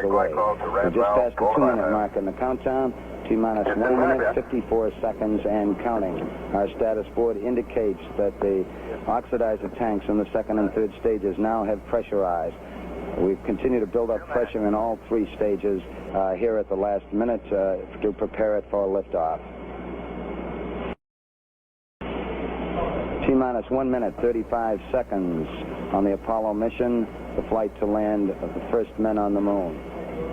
away. We just passed the 2-minute mark in the countdown. T-minus 1 minute, 54 seconds and counting. Our status board indicates that the oxidizer tanks in the second and third stages now have pressurized. We've continued to build up pressure in all 3 stages here at the last minute to prepare it for liftoff. T-minus 1 minute, 35 seconds on the Apollo mission, the flight to land of the first men on the moon.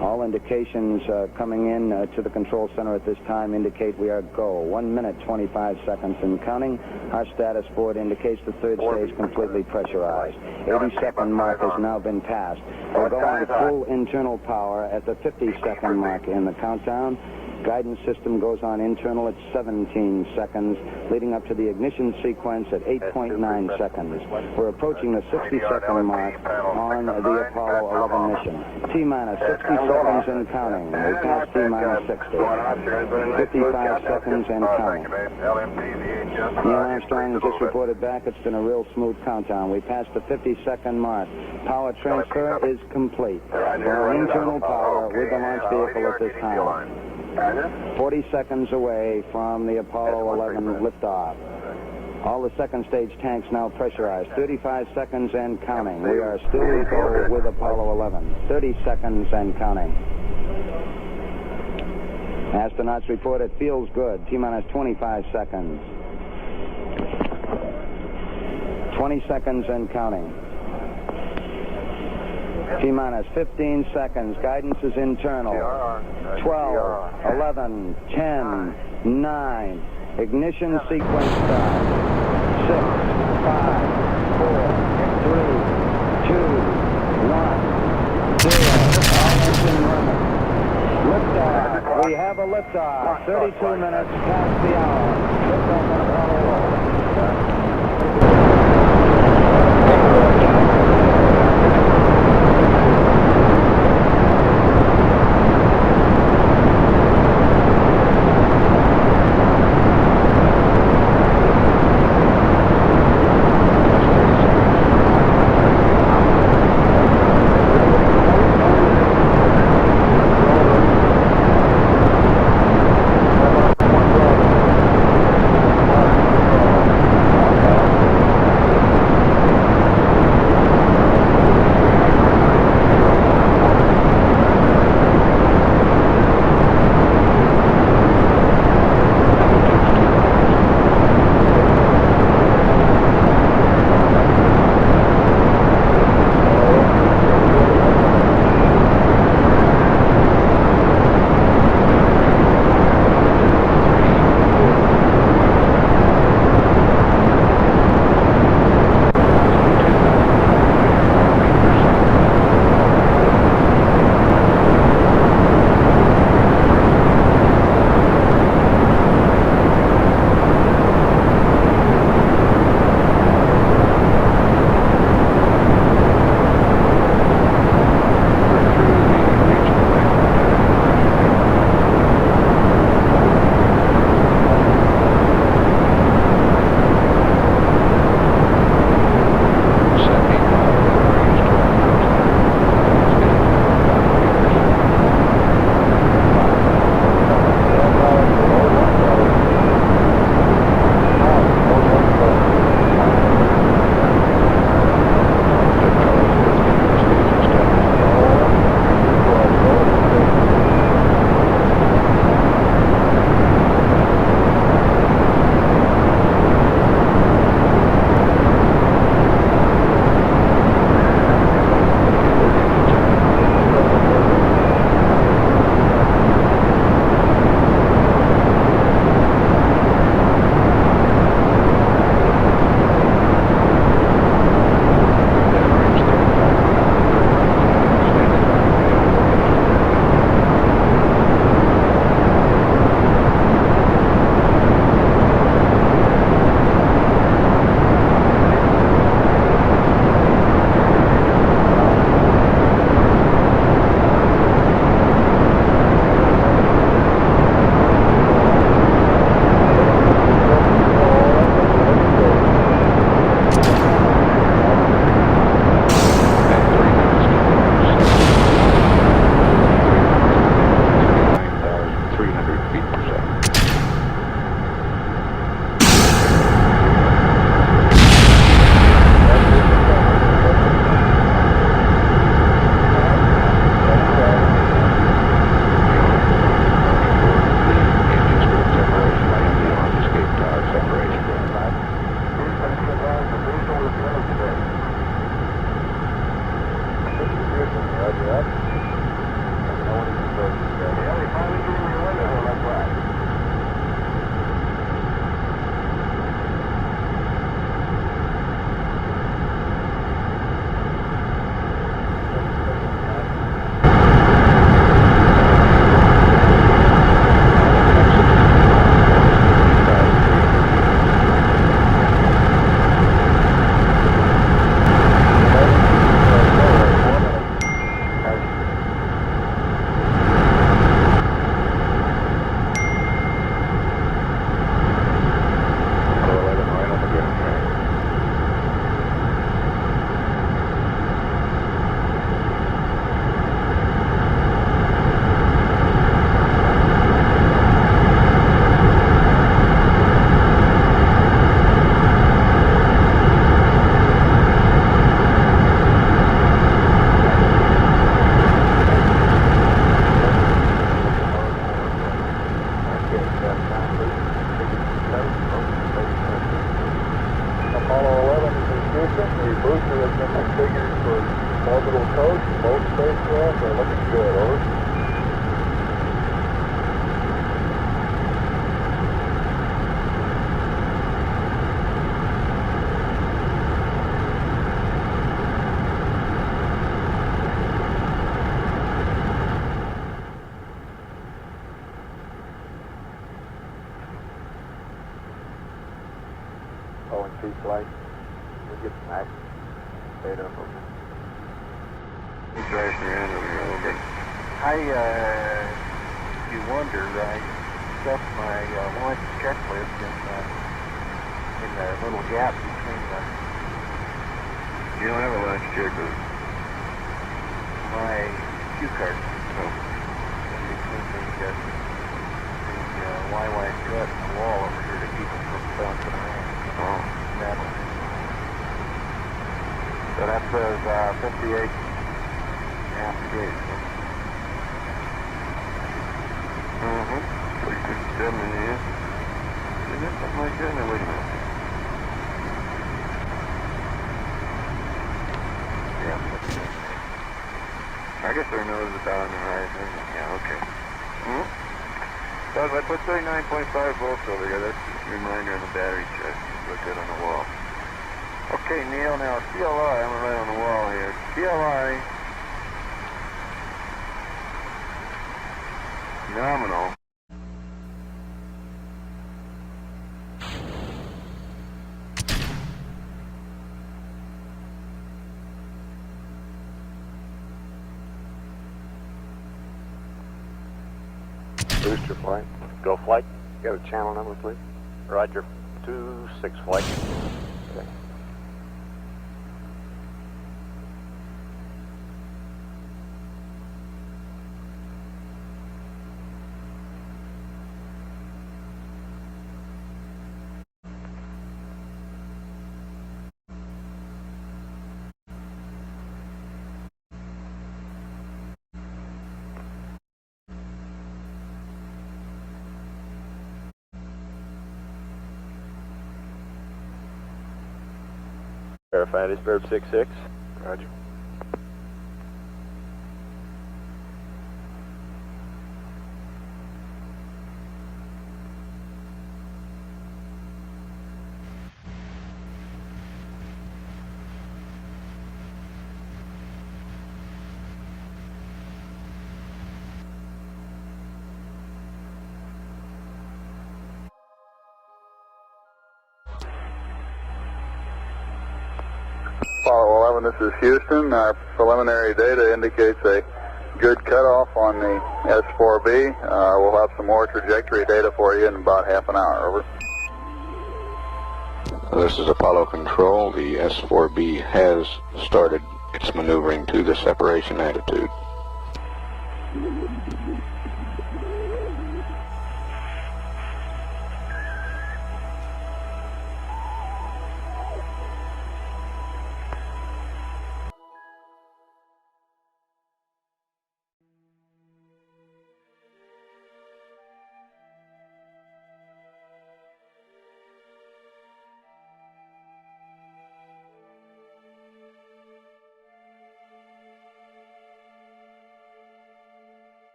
All indications coming in to the control center at this time indicate we are go. 1 minute, 25 seconds and counting. Our status board indicates the third stage completely pressurized. 80-second mark has now been passed. We'll go on full internal power at the 50-second mark in the countdown. Guidance system goes on internal at 17 seconds, leading up to the ignition sequence at 8.9 seconds. We're approaching the 60-second mark on the Apollo 11 mission. T-minus 60 seconds and counting. We passed T-minus 60. 55 seconds and counting. Neil Armstrong just reported back. It's been a real smooth countdown. We passed the 50-second mark. Power transfer is complete. We're on internal power with the launch vehicle at this time. 40 seconds away from the Apollo 11 liftoff. All the second stage tanks now pressurized. 35 seconds and counting. We are still go with Apollo 11. 30 seconds and counting. Astronauts report it feels good. T-minus 25 seconds. 20 seconds and counting. T-minus 15 seconds. Guidance is internal. 12, 11, 10, 9. Ignition sequence start. 6, 5, 4, 3, 2, 1, 0. All engine running. Liftoff. We have a liftoff. 32 minutes past the hour. Liftoff on Apollo 11. The booster has been configured for orbital coast. Both spacecraft are looking good. Over. O&C flight. We get back data from you wonder, I stuck my launch checklist in the little gap between the... You don't have a launch checklist? My cue card. Oh. Between the YY strut and the wall over here to keep it from bouncing around. Oh. Metal. So that says 58 half degrees. So you could stem in here. Is that something like that? No, wait a minute. I guess their nose is about on the horizon. Yeah, okay. So if I put 39.5 volts over here, that's just a reminder on the battery chest. Look good on the wall. Okay, Neil, now CLI, I'm right on the wall here. CLI, nominal. Booster flight. Go flight. Got a channel number, please. Roger. 26 flight. Okay. Verified is verb 66. Roger. Apollo 11, this is Houston. Our preliminary data indicates a good cutoff on the S4B. We'll have some more trajectory data for you in about half an hour. Over. This is Apollo Control. The S4B has started its maneuvering to the separation attitude.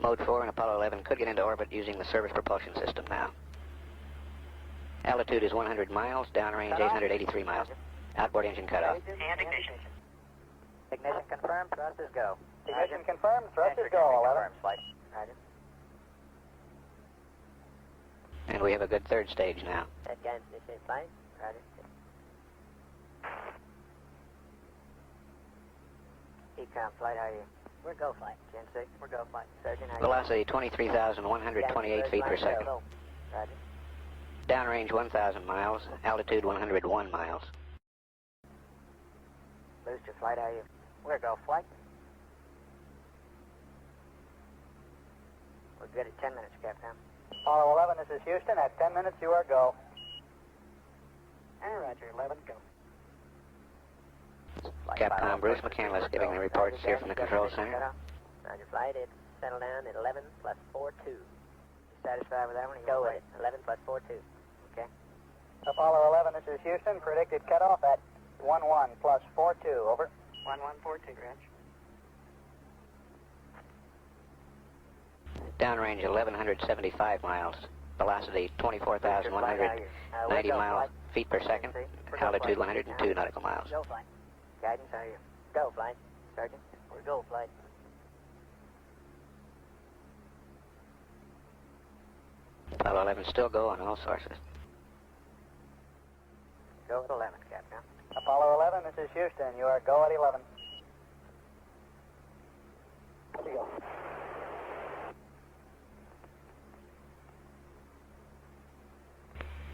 Mode 4 and Apollo 11 could get into orbit using the service propulsion system now. Altitude is 100 miles, downrange 883 miles. Outboard engine cutoff. And ignition. Ignition confirmed, thrusters go. Ignition confirmed, thrusters go, 11. Flight. Roger. And we have a good third stage now. That guidance initiate flight. Roger. ECOM flight, how are you? We're go flight. Gen 6, we're go flight. Surgeon, how are you? Velocity 23,128 feet per second. Roger. Downrange 1,000 miles, altitude 101 miles. Booster flight, how are you? We're go flight. We're good at 10 minutes, Captain. Apollo 11, this is Houston. At 10 minutes, you are go. And Roger, 11, go. Capcom Bruce McCandless giving the reports here from the control center. Roger, flight, it's settled down at 11 plus 4-2. You satisfied with that one? Go with it. 11 plus 4-2. Okay. Apollo 11, this is Houston. Predicted cutoff at 11 plus 42. Over. 1142, Reg. Downrange 1,175 miles. Velocity 24,190 miles feet per second. Altitude 102 nautical miles. Go flight. Guidance, how are you? Go flight. Sergeant, we're go flight. Apollo 11 still go on all sources. Go at 11, Captain. Apollo 11, this is Houston. You are go at 11.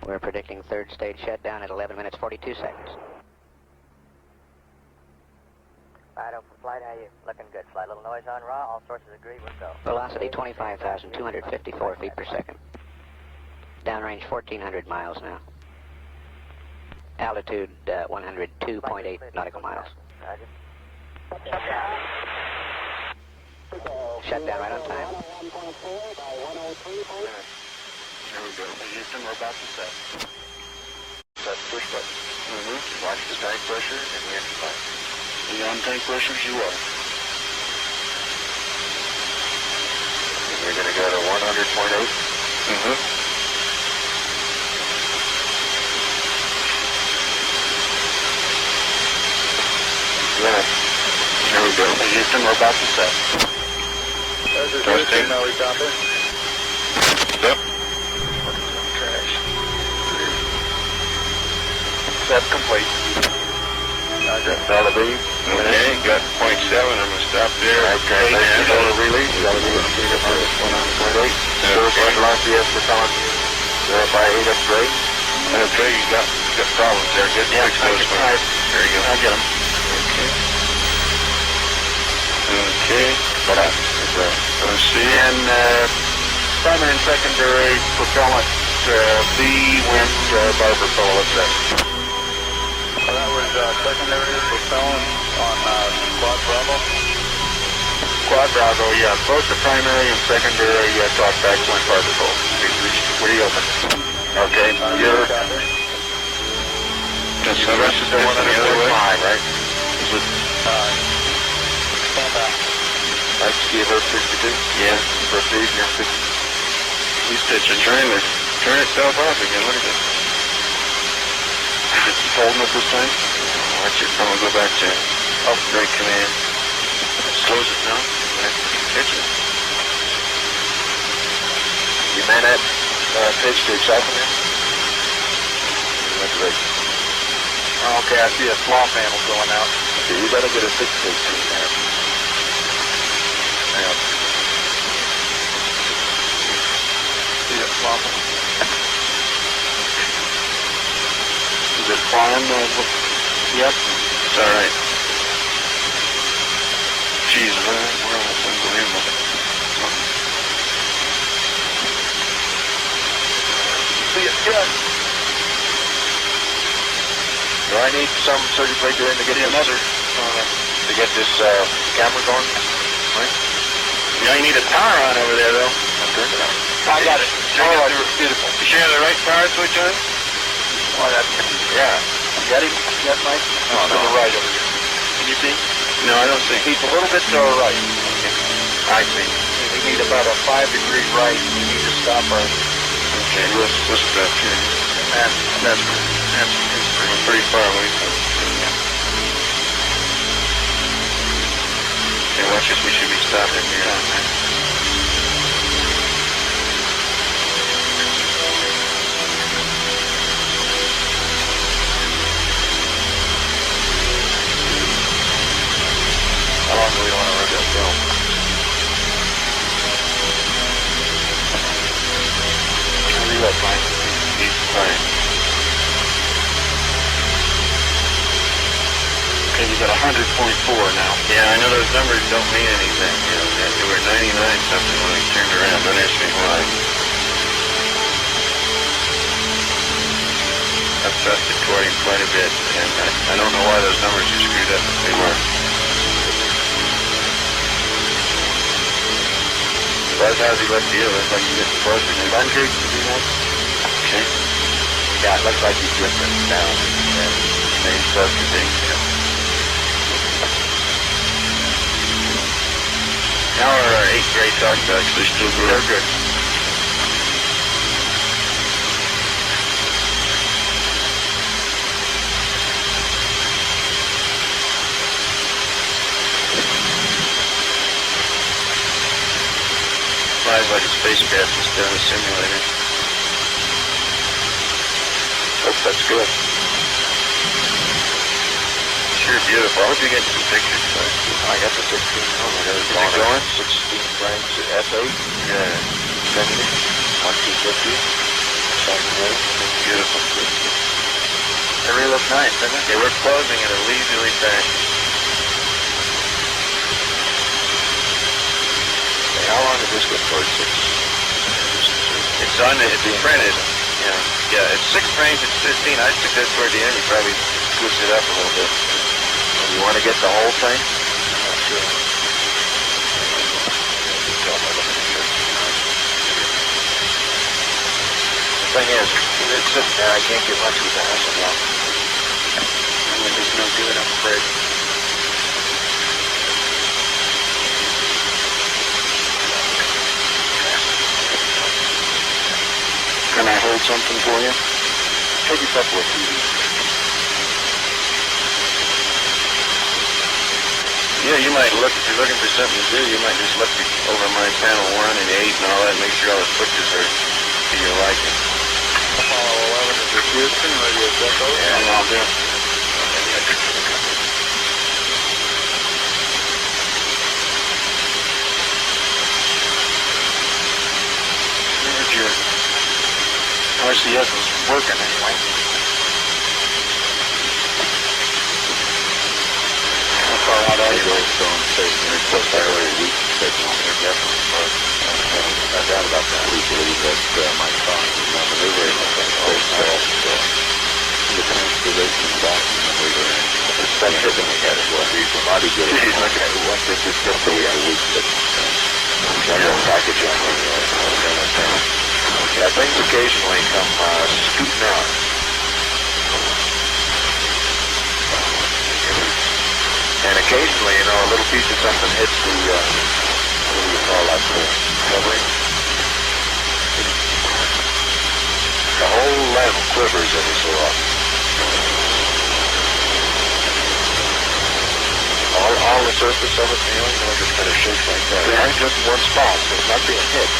We're predicting third stage shutdown at 11 minutes 42 seconds. Flight open flight, how are you? Looking good. Flight, little noise on raw. All sources agree, we'll go. Velocity 25,254 feet per second. Downrange 1,400 miles now. Altitude 102.8 nautical miles. Roger. Shutdown right on time. There we go. Houston, we're about to set. Set push button. Watch the tank pressure and the engine light. Are you on tank pressures? You are. And you're going to go to 100.8? Yeah. There we go. Houston, we're about to set. Testing. Helicopter. Yep. Trash. Set complete. Roger. Solid B. Okay, got .7. I'm going to stop there. Okay, and release. You got to be able to for 100.8. Okay. Velocity S for Tom. Verify 8 up straight. Okay, you got problems there. Get fix those ones. There you go. I'll get them. Okay. What up? Let's see. And primary and secondary propellant B, wind, barber pole, let's say. Well, that was secondary propellant on Quad Bravo? Quad Bravo, yeah. Both the primary and secondary talkback wind barber pole. Where are you open? Okay. You're... Just the rest is the 105, right? Is it... That's Kilo 62? Yeah. Proceed, you're 60. These pitches are trying to turn itself off again. Look at this. Is it holding up this time? Watch it. I'm going to go back to upgrade command. It slows it down. Pitch it. You man that pitch to excitement there? That's right. Okay, I see a slaw panel going out. Okay, you better get a 6-16 there. Hang on. See it flopping? Is it flying? Yep. It's alright. Jeez, we're almost unbelievable. See it? Good. Do I need some surgery plate doing to get this camera going? Right? Yeah, you need a power on over there, though. I got it. Oh, beautiful. You sure you have the right power switch on? Oh, that's... Yeah. You got him? You got Mike? Oh, no. To the right over here. Can you see? No, I don't see. He's a little bit to the right. Okay. I see. need about a 5-degree right. We need to stop our... Okay, what's that here? That's Pretty far away from it. Okay, watch this. We should be stopping here. How long do we want to run this film? How do you like mine? He's fine. Okay, you got 100.4 now. Yeah, I know those numbers don't mean anything. You know, they were 99 something when we turned around. Don't ask me why. I've trusted Corey quite a bit, and I don't know why those numbers are screwed up, but they were. Buzz, how's he look to you? Looks like he's getting closer to the Bungee, would be nice. Okay. Yeah, it looks like he's drifting down. And maybe close to things, yeah. How are our 8 gray talk ducks? They're still good? They're good. Flies like a spacecraft instead of a simulator. That's good. Sure beautiful. I hope you get some pictures. I got the 16. Oh my God. Is it going? 16 frames at S8. Yeah. 70. 1250. Beautiful. They really look nice, doesn't it? Okay, we're closing at a leisurely fashion. Hey, how long is this good for? It's on it. It's printed. Yeah. Yeah. It's 6 frames. It's 15. I'd stick that toward the end. You probably switch it up a little bit. You want to get the whole thing? Sure. The thing is, it's sitting there. I can't get much with the Hasselblad. It's no good, I'm afraid. Can I hold something for you? Take a couple of TVs. Yeah, you might look, if you're looking for something to do, you might just look over my panel 1 and 8 and all that, make sure all the switches are to your liking. Apollo 11 is your Houston, Radio Echo. Yeah, I'll do it. There's your RCS is working anyway. How far out are you? Stone stationary plus earlier week signal. Definitely close. No doubt about that. We believe that my car is not maneuvering at that independent position back and maneuvering. It's been hitting ahead of what we might be getting. Okay, once this is just a week signal. General packaging. Yeah, things occasionally come scooting out. And occasionally, you know, a little piece of something hits the, what do you call that, the covering? The whole lamp quivers every so often. All the surface of it, you know, just kind of shakes like that. Yeah, just in one spot, so it's not being hit.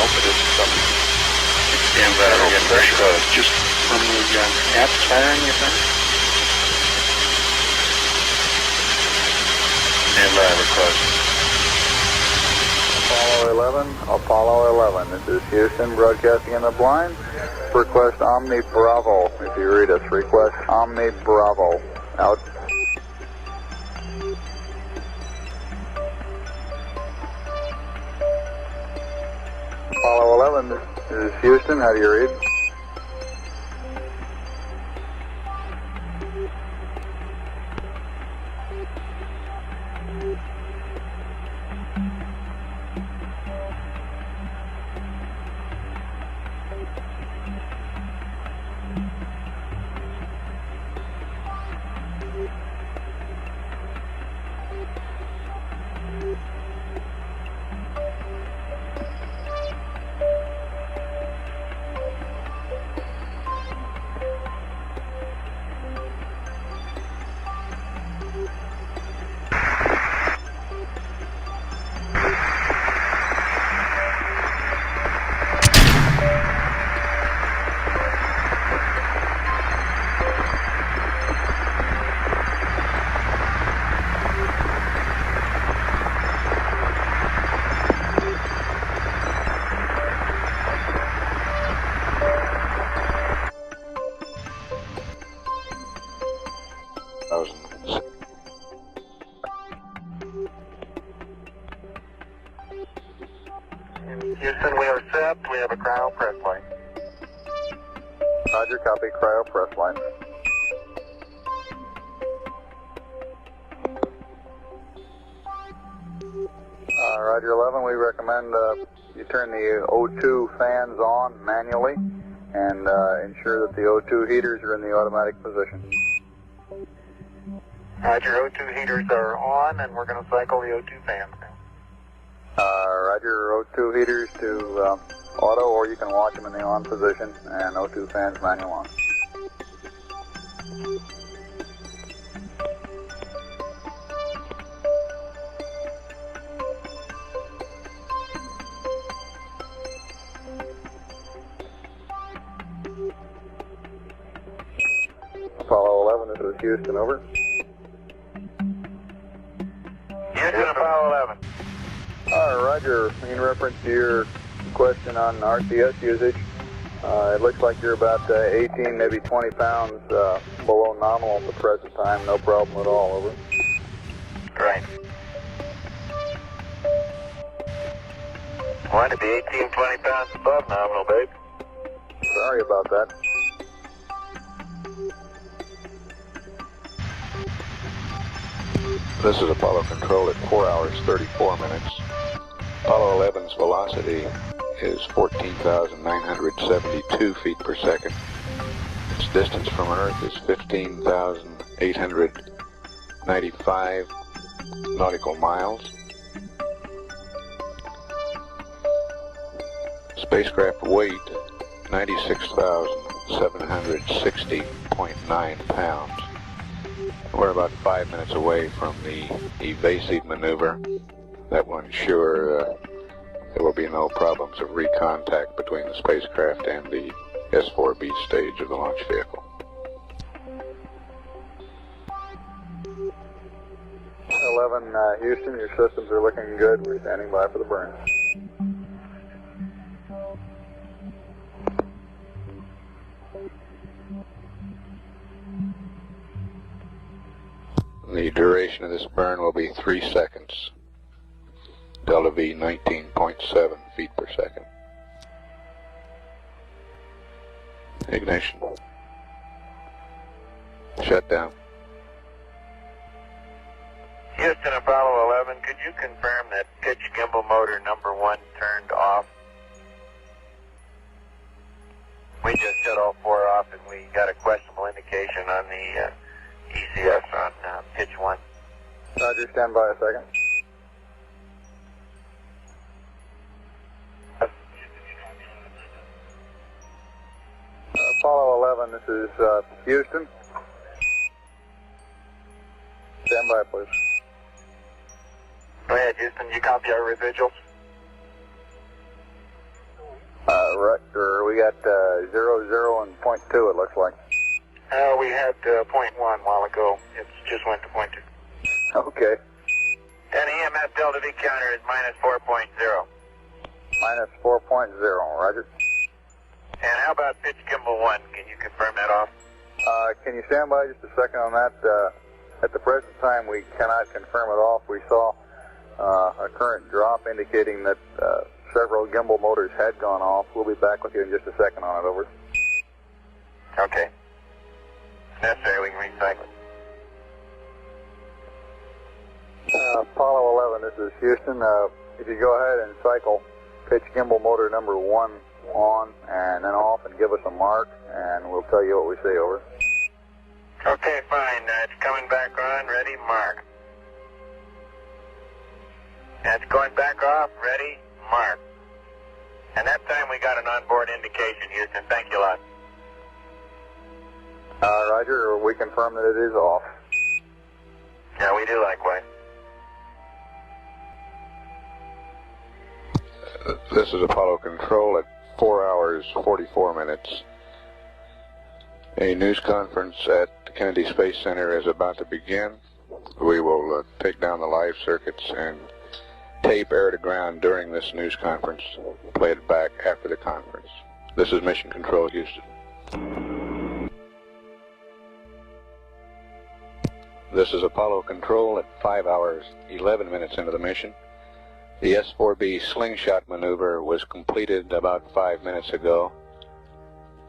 Oh, but it's something. Stand by, we're getting very close. Just from the apps firing, you think? Stand by, we're close. Apollo 11. This is Houston broadcasting in the blind. Request Omni Bravo. If you read us, request Omni Bravo. Out. Apollo 11. This is Houston. How do you read? Houston, we are set. We have a cryo press line. Roger, copy, cryo press line. Roger 11, we recommend you turn the O2 fans on manually and ensure that the O2 heaters are in the automatic position. Roger, O2 heaters are on, and we're going to cycle the O2 fans now. Roger, O2 heaters to auto, or you can watch them in the on position, and O2 fans manual on. Apollo 11, this is Houston, over. Houston, Apollo 11. Roger, in reference to your question on RTS usage, it looks like you're about 18, maybe 20 pounds below nominal at the present time, no problem at all, over. Right. Want to be 18, 20 pounds above nominal, babe. Sorry about that. This is Apollo Control at 4 hours 34 minutes. Apollo 11's velocity is 14,972 feet per second. Its distance from Earth is 15,895 nautical miles. Spacecraft weight, 96,760.9 pounds. We're about 5 minutes away from the evasive maneuver that will ensure there will be no problems of recontact between the spacecraft and the S4B stage of the launch vehicle. 11, Houston, your systems are looking good. We're standing by for the burn. The duration of this burn will be 3 seconds. Delta V 19.7 feet per second. Ignition. Shutdown. Houston, Apollo 11, could you confirm that pitch gimbal motor number 1 turned off? We just shut all 4 off, and we got a questionable indication on the ECS on pitch 1. Roger, stand by a second. Apollo 11, this is Houston. Stand by, please. Go ahead, Houston. You copy our residuals? Roger, we got 00 and .2, it looks like. We had .1 a while ago. It just went to .2. Okay. And EMS Delta V counter is minus 4.0. Minus 4.0, roger. And how about pitch gimbal 1? Can you confirm that off? Can you stand by just a second on that? At the present time, we cannot confirm it off. We saw a current drop indicating that several gimbal motors had gone off. We'll be back with you in just a second on it, over. Okay. If necessary, we can recycle it. Apollo 11, this is Houston. If you go ahead and cycle pitch gimbal motor number 1 on and then off and give us a mark, and we'll tell you what we say, over. Okay, fine. It's coming back on. Ready, mark. That's going back off. Ready, mark. And that time we got an onboard indication, Houston. Thank you a lot. Roger, we confirm that it is off. Yeah, we do likewise. This is Apollo Control at 4 hours 44 minutes. A news conference at the Kennedy Space Center is about to begin. We will take down the live circuits and tape air to ground during this news conference, play it back after the conference. This is Mission Control, Houston. This is Apollo Control at 5 hours 11 minutes into the mission. The S-4B slingshot maneuver was completed about 5 minutes ago,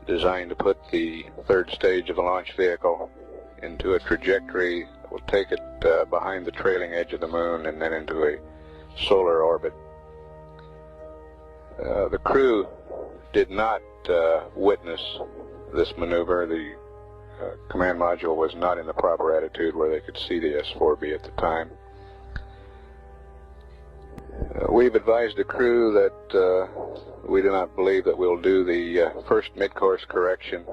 designed to put the third stage of the launch vehicle into a trajectory that will take it behind the trailing edge of the moon and then into a solar orbit. The crew did not witness this maneuver. The command module was not in the proper attitude where they could see the S-4B at the time. We've advised the crew that we do not believe that we'll do the first mid-course correction,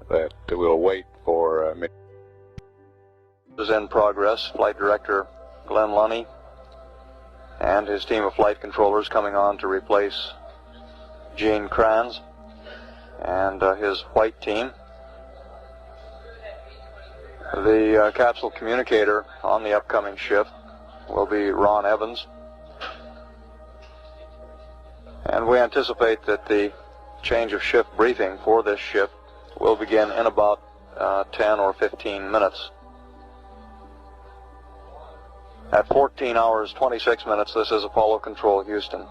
that we'll wait for mid. Is in progress. Flight Director Glenn Lunny and his team of flight controllers coming on to replace Gene Kranz and his white team. The capsule communicator on the upcoming shift will be Ron Evans. And we anticipate that the change of shift briefing for this shift will begin in about 10 or 15 minutes. At 14 hours, 26 minutes, this is Apollo Control, Houston.